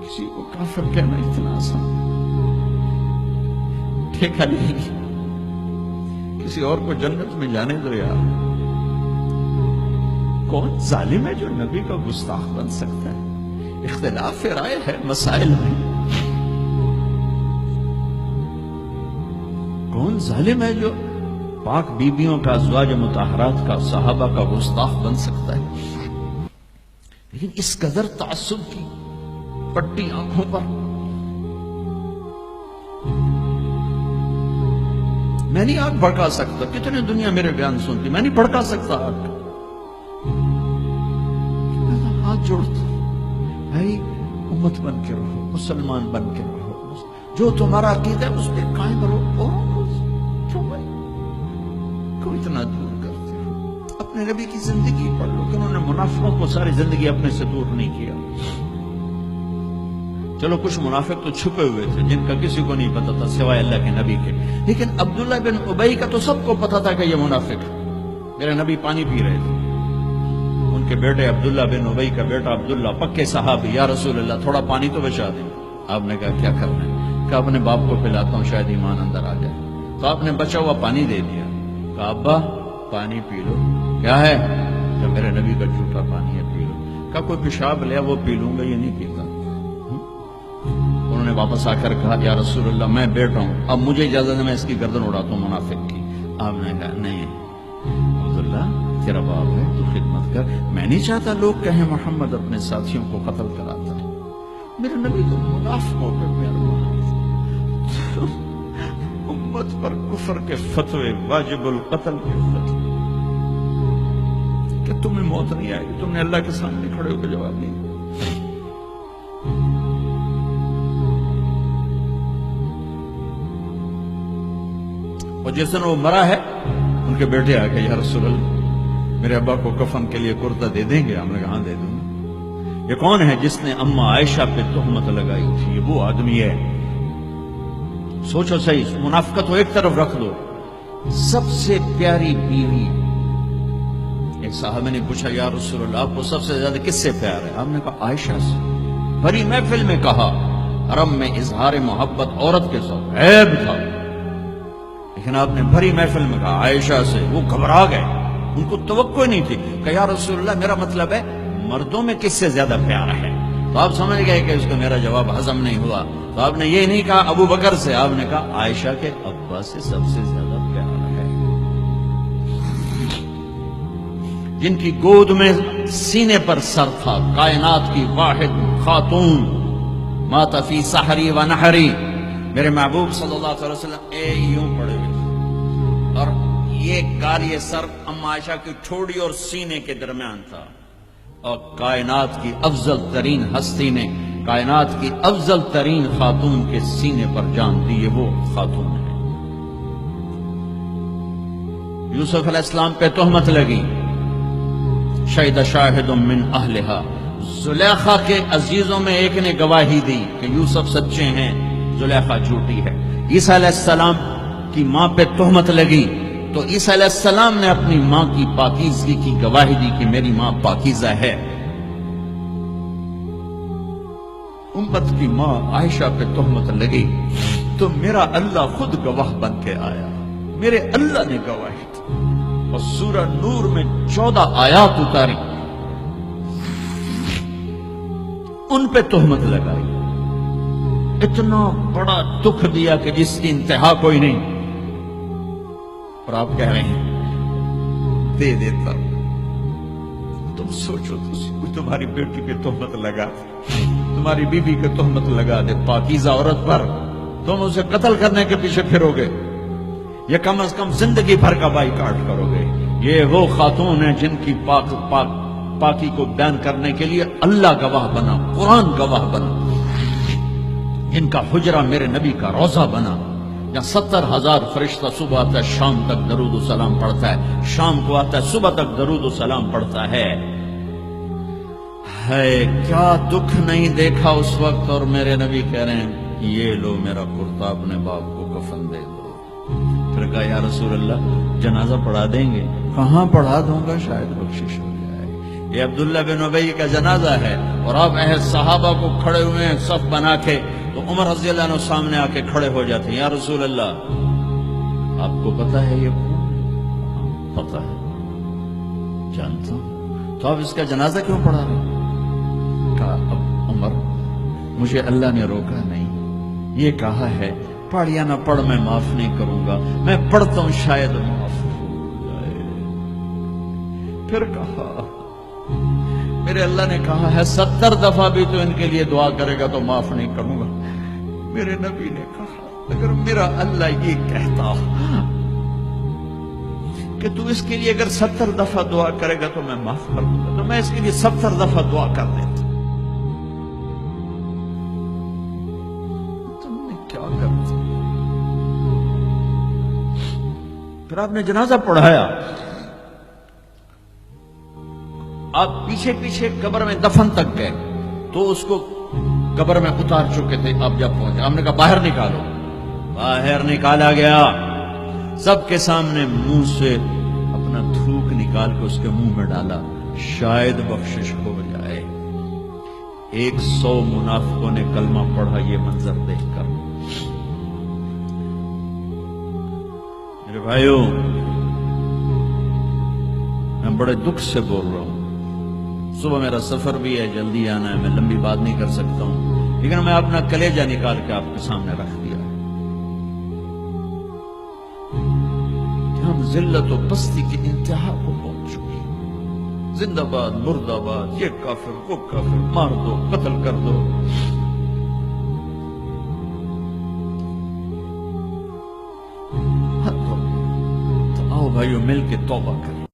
کسی کو کافر کہنا اتنا آسان ٹھیکہ نہیں، کسی اور کو جنت میں جانے دو یار۔ کون ظالم ہے جو نبی کا گستاخ بن سکتا ہے؟ اختلاف رائے ہے مسائل میں، کون ظالم ہے جو پاک بیبیوں کا، ازواج مطہرات کا، صحابہ کا گستاخ بن سکتا ہے؟ لیکن اس قدر تعصب کی پٹی آنکھوں پر، میں نہیں آگ بھڑکا سکتا، کتنے دنیا میرے بیان سنتی، میں نہیں بھڑکا سکتا آگ، ہاتھ جوڑتا بھائی امت بن کے رہو، مسلمان بن کے رہو، جو تمہارا عقیدہ ہے اس پہ قائم رہو، اور کیوں بھائی کوئی اتنا دور کرتے ہو؟ اپنے نبی کی زندگی پڑھ لو کہ انہوں نے منافقوں کو ساری زندگی اپنے سے دور نہیں کیا۔ چلو کچھ منافق تو چھپے ہوئے تھے جن کا کسی کو نہیں پتا تھا سوائے اللہ کے نبی کے، لیکن عبداللہ بن ابی کا تو سب کو پتا تھا کہ یہ منافق ہے۔ میرے نبی پانی پی رہے تھے، ان کے بیٹے عبداللہ بن ابی کا بیٹا عبداللہ پکے صحابی، یا رسول اللہ تھوڑا پانی تو بچا دیں۔ آپ نے کہا کیا کرنا ہے؟ کہ اپنے باپ کو پلاتا ہوں شاید ایمان اندر آ جائے۔ تو آپ نے بچا ہوا پانی دے دیا، کہا ابا پانی پی لو۔ کیا ہے؟ کہ میرے نبی کا جھوٹا پانی ہے، پی لو۔ کہا کوئی پیشاب لیا وہ پی لوں گا، یہ نہیں پیتا۔ انہوں نے واپس آ کر کہا یا رسول اللہ میں بیٹا ہوں، اب مجھے اجازت ہے میں اس کی گردن اڑاتا ہوں منافق کی۔ آپ نے کہا نہیں عبداللہ تیرا باپ ہے تو خدمت کر، میں نہیں چاہتا لوگ کہیں محمد اپنے ساتھیوں کو قتل کراتا ہے۔ میرے نبی تو منافقوں پہ مہربان، امت پر کفر کے فتوے، واجب القتل کے فتوے، کہ تمہیں موت نہیں آئے گی، تم نے اللہ کے سامنے کھڑے ہو کے جواب نہیں۔ اور جس دن وہ مرا ہے ان کے بیٹے آ گئے یا رسول اللہ میرے ابا کو کفن کے لیے کرتا دے دیں گے؟ ہم نے کہا ہاں دے دوں گا۔ یہ کون ہے جس نے اما عائشہ پہ تہمت لگائی تھی؟ یہ وہ آدمی ہے۔ سوچو صحیح، منافقت کو ایک طرف رکھ دو، سب سے پیاری بیوی۔ ایک صحابہ نے پوچھا یا رسول اللہ آپ کو سب سے زیادہ کس سے پیار ہے؟ آپ نے کہا عائشہ سے۔ بھری محفل میں کہا، حرم میں اظہار محبت عورت کے ساتھ عیب تھا، لیکن آپ نے بھری محفل میں کہا عائشہ سے۔ وہ گھبرا گئے، ان کو توقع نہیں تھی کہ یا رسول اللہ میرا مطلب ہے مردوں میں کس سے زیادہ پیار ہے؟ تو آپ سمجھ گئے کہ اس کو میرا جواب ہضم نہیں ہوا، تو آپ نے یہ نہیں کہا ابو بکر سے، آپ نے کہا عائشہ کے ابا سے سب سے زیادہ پیار ہے، جن کی گود میں سینے پر سر تھا، کائنات کی واحد خاتون، مات فی سحری و نحری۔ میرے محبوب صلی اللہ علیہ وسلم یوں پڑے ہوئے تھے، اور یہ گال، یہ سر اما عائشہ کی ٹھوڑی اور سینے کے درمیان تھا، اور کائنات کی افضل ترین ہستی نے، کائنات کی افضل ترین خاتون کے سینے پر جان دی، یہ وہ خاتون ہے۔ یوسف علیہ السلام پہ تہمت لگی، شہد شاہد من اہلہا، زلیخا کے عزیزوں میں ایک نے گواہی دی کہ یوسف سچے ہیں، زلیخا جھوٹی ہے۔ عیسیٰ علیہ السلام کی ماں پہ تہمت لگی تو عیسیٰ علیہ السلام نے اپنی ماں کی پاکیزگی کی گواہی دی کہ میری ماں پاکیزہ ہے۔ امت کی ماں عائشہ پہ تہمت لگی تو میرا اللہ خود گواہ بن کے آیا، میرے اللہ نے گواہی دی، اور سورہ نور میں 14 آیات اتاری، ان پہ تہمت لگائی، اتنا بڑا دکھ دیا کہ جس کی انتہا کوئی نہیں، اور آپ کہہ رہے ہیں دے دیتا۔ تم سوچو، کوئی تمہاری بیٹی پہ تہمت لگا دے، تمہاری بیوی پہ تہمت لگا دے، پاکیزہ عورت پر، تم اسے قتل کرنے کے پیچھے پھرو گے یا کم از کم زندگی بھر کا بائیکاٹ کرو گے؟ یہ وہ خاتون ہیں جن کی پاکی کو بیان کرنے کے لیے اللہ گواہ بنا، قرآن گواہ بنا، جن کا حجرہ میرے نبی کا روضہ بنا، یا 70,000 فرشتہ صبح آتا ہے شام تک درود و سلام پڑھتا ہے، شام کو آتا ہے صبح تک درود و سلام پڑھتا ہے۔ کیا دکھ نہیں دیکھا اس وقت، اور میرے نبی کہہ رہے ہیں یہ لو میرا کرتا اپنے باپ کو کفن دے دو۔ پھر کہا یا رسول اللہ جنازہ پڑھا دیں گے؟ کہاں پڑھا دوں گا، شاید بخشش ہو جائے۔ یہ عبداللہ بن ابی کا جنازہ ہے، اور آپ اہل صحابہ کو کھڑے ہوئے ہیں صف بنا کے، تو عمر رضی اللہ عنہ سامنے آ کے کھڑے ہو جاتے ہیں، یا رسول اللہ آپ کو پتا ہے یہ کون؟ پتا ہے، جانتا ہوں، تو آپ اس کا جنازہ کیوں پڑھا رہے؟ کہا اب عمر مجھے اللہ نے روکا نہیں، یہ کہا ہے پڑھ یا نہ پڑھ میں معاف نہیں کروں گا، میں پڑھتا ہوں شاید معاف ہو جائے۔ پھر کہا میرے اللہ نے کہا ہے 70 دفعہ بھی تو ان کے لیے دعا کرے گا تو معاف نہیں کروں گا۔ میرے نبی نے کہا اگر میرا اللہ یہ کہتا کہ تو اس کے لیے اگر 70 دفعہ دعا کرے گا تو میں معاف کر دوں گا، تو میں اس کے لیے 70 دفعہ دعا کر دیتا۔ تم نے کیا کرتے؟ پھر آپ نے جنازہ پڑھایا، آپ پیچھے پیچھے قبر میں دفن تک گئے تو اس کو قبر میں اتار چکے تھے، آپ جب پہنچے ہم نے کہا باہر نکالو، باہر نکالا گیا، سب کے سامنے منہ سے اپنا تھوک نکال کے اس کے منہ میں ڈالا، شاید بخشش ہو جائے۔ 100 منافقوں نے کلمہ پڑھا یہ منظر دیکھ کر۔ میرے بھائیوں میں بڑے دکھ سے بول رہا ہوں، صبح میرا سفر بھی ہے، جلدی آنا ہے، میں لمبی بات نہیں کر سکتا ہوں، لیکن میں اپنا کلیجہ نکال کے آپ کے سامنے رکھ دیا کہ ہم ذلت و پستی کی انتہا کو پہنچ چکے، زندہ باد مردہ باد، یہ کافر وہ کافر، مار دو قتل کر دو۔ تو آؤ بھائیو مل کے توبہ کریں۔